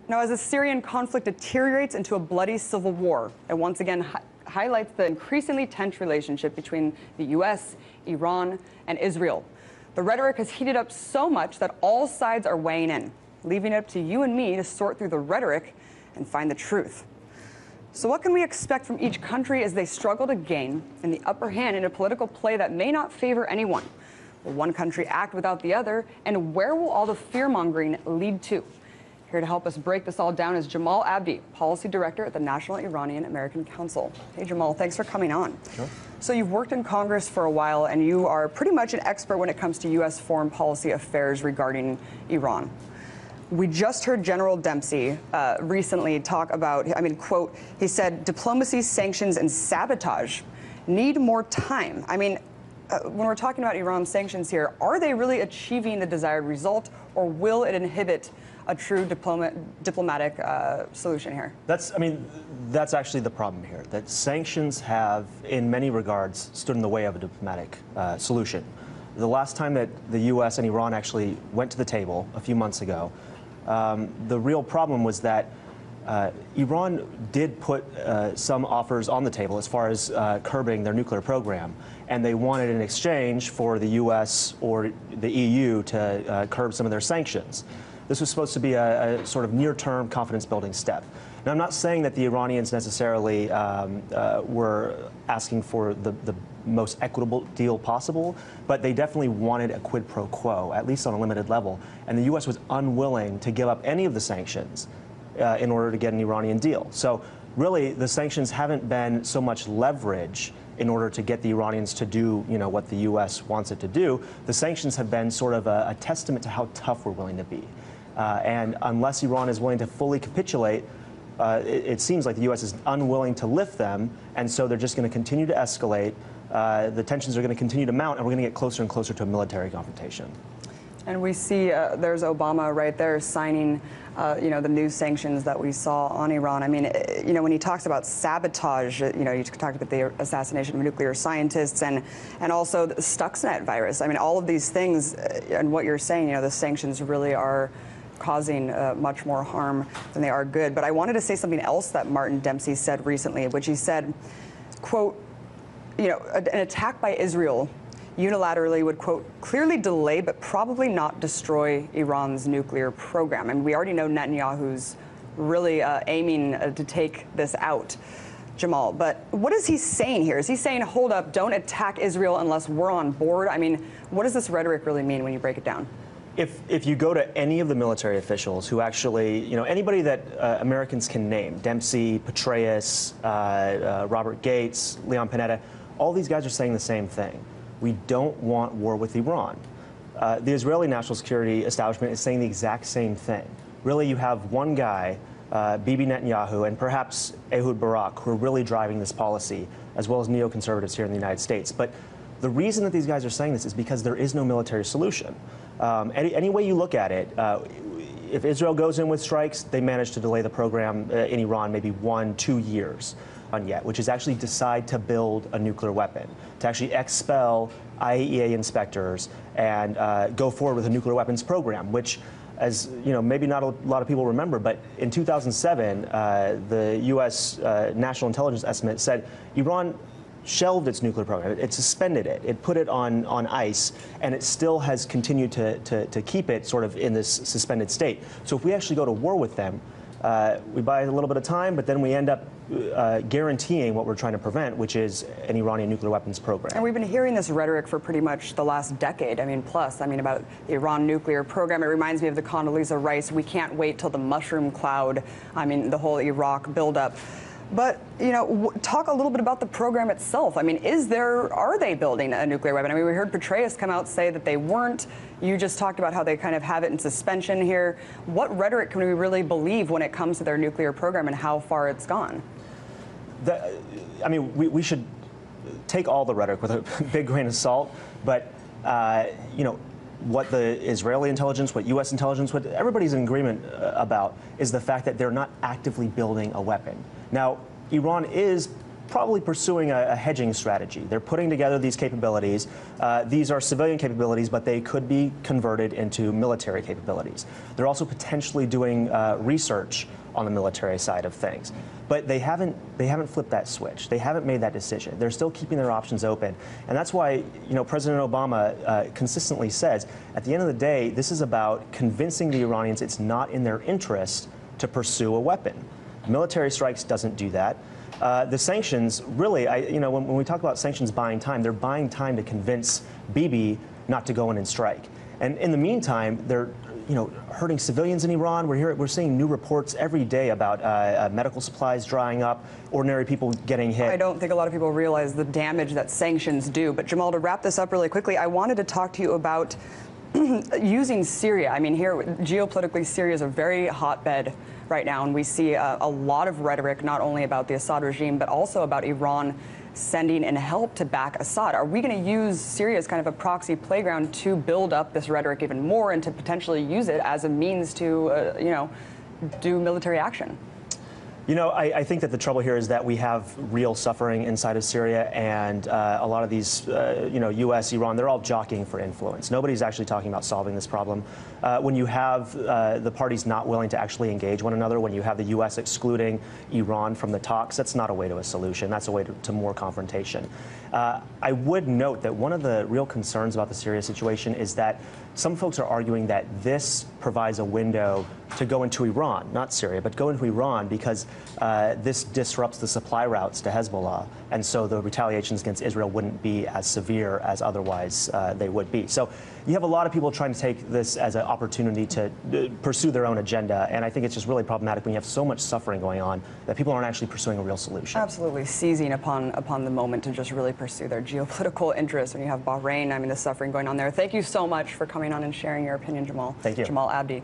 Now, as the Syrian conflict deteriorates into a bloody civil war, it once again highlights the increasingly tense relationship between the U.S., Iran, and Israel. The rhetoric has heated up so much that all sides are weighing in, leaving it up to you and me to sort through the rhetoric and find the truth. So what can we expect from each country as they struggle to gain in the upper hand in a political play that may not favor anyone? Will one country act without the other? And where will all the fear-mongering lead to? Here to help us break this all down is Jamal Abdi, Policy Director at the National Iranian-American Council. Hey, Jamal, thanks for coming on. Sure. So you've worked in Congress for a while, and you are pretty much an expert when it comes to U.S. foreign policy affairs regarding Iran. We just heard General Dempsey recently talk about, quote, he said, diplomacy, sanctions, and sabotage need more time. When we're talking about Iran's sanctions here, are they really achieving the desired result, or will it inhibit a true diplomatic solution here? That's actually the problem here, that sanctions have, in many regards, stood in the way of a diplomatic solution. The last time that the U.S. and Iran actually went to the table, a few months ago, the real problem was that Iran did put some offers on the table as far as curbing their nuclear program, and they wanted in exchange for the U.S. or the EU to curb some of their sanctions. This was supposed to be a sort of near-term confidence-building step. Now, I'm not saying that the Iranians necessarily were asking for the most equitable deal possible, but they definitely wanted a quid pro quo, at least on a limited level, and the U.S. was unwilling to give up any of the sanctions in order to get an Iranian deal. So really, the sanctions haven't been so much leverage in order to get the Iranians to do, what the U.S. wants it to do. The sanctions have been sort of a testament to how tough we're willing to be. And unless Iran is willing to fully capitulate, it seems like the U.S. is unwilling to lift them, and so they're just going to continue to escalate. The tensions are going to continue to mount, and we're going to get closer and closer to a military confrontation. And we see there's Obama right there signing, the new sanctions that we saw on Iran. When he talks about sabotage, you talked about the assassination of nuclear scientists and also the Stuxnet virus. All of these things and what you're saying, the sanctions really are causing much more harm than they are good. But I wanted to say something else that Martin Dempsey said recently, which he said, quote, an attack by Israel unilaterally would, quote, clearly delay but probably not destroy Iran's nuclear program. We already know Netanyahu's really aiming to take this out, Jamal. But what is he saying here? Is he saying, hold up, don't attack Israel unless we're on board? What does this rhetoric really mean when you break it down? If you go to any of the military officials who actually, anybody that Americans can name, Dempsey, Petraeus, Robert Gates, Leon Panetta, all these guys are saying the same thing. We don't want war with Iran. The Israeli national security establishment is saying the exact same thing. Really, you have one guy, Bibi Netanyahu, and perhaps Ehud Barak, who are really driving this policy, as well as neoconservatives here in the United States. But the reason that these guys are saying this is because there is no military solution. Any way you look at it, if Israel goes in with strikes, they manage to delay the program in Iran maybe 1-2 years yet, which is actually decide to build a nuclear weapon, to actually expel IAEA inspectors and go forward with a nuclear weapons program, which, as maybe not a lot of people remember, but in 2007, the U.S. National Intelligence estimate said Iran shelved its nuclear program. It suspended it. It put it on ice, and it still has continued to keep it sort of in this suspended state. So if we actually go to war with them, we buy a little bit of time, but then we end up guaranteeing what we're trying to prevent, which is an Iranian nuclear weapons program. And we've been hearing this rhetoric for pretty much the last decade, plus, about the Iran nuclear program. It reminds me of the Condoleezza Rice, we can't wait till the mushroom cloud, the whole Iraq buildup. But, talk a little bit about the program itself. Are they building a nuclear weapon? We heard Petraeus come out say that they weren't. You just talked about how they kind of have it in suspension here. What rhetoric can we really believe when it comes to their nuclear program and how far it's gone? We should take all the rhetoric with a big grain of salt, but, what the Israeli intelligence, what U.S. intelligence, what everybody's in agreement about is the fact that they're not actively building a weapon. Now, Iran is probably pursuing a hedging strategy. They're putting together these capabilities. These are civilian capabilities, but they could be converted into military capabilities. They're also potentially doing research on the military side of things. But they haven't flipped that switch. They haven't made that decision. They're still keeping their options open. And that's why, President Obama consistently says, at the end of the day, this is about convincing the Iranians it's not in their interest to pursue a weapon. Military strikes doesn't do that. The sanctions, really, when we talk about sanctions buying time, they're buying time to convince Bibi not to go in and strike. And in the meantime, they're hurting civilians in Iran. We're seeing new reports every day about medical supplies drying up, ordinary people getting hit. I don't think a lot of people realize the damage that sanctions do. But Jamal, to wrap this up really quickly, I wanted to talk to you about using Syria. I mean, here, geopolitically, Syria is a very hotbed right now, and we see a lot of rhetoric, not only about the Assad regime, but also about Iran sending in help to back Assad. Are we going to use Syria as kind of a proxy playground to build up this rhetoric even more and to potentially use it as a means to, do military action? I think that the trouble here is that we have real suffering inside of Syria, and a lot of these, U.S., Iran, they're all jockeying for influence. Nobody's actually talking about solving this problem. When you have the parties not willing to actually engage one another, when you have the U.S. excluding Iran from the talks, that's not a way to a solution. That's a way to more confrontation. I would note that one of the real concerns about the Syria situation is that some folks are arguing that this provides a window to go into Iran, not Syria, but go into Iran because this disrupts the supply routes to Hezbollah, and so the retaliations against Israel wouldn't be as severe as otherwise they would be. So you have a lot of people trying to take this as an opportunity to pursue their own agenda, and I think it's just really problematic when you have so much suffering going on that people aren't actually pursuing a real solution. Absolutely, seizing upon the moment to just really pursue their geopolitical interests. When you have Bahrain, the suffering going on there. Thank you so much for coming on and sharing your opinion, Jamal. Thank you. Jamal Abdi.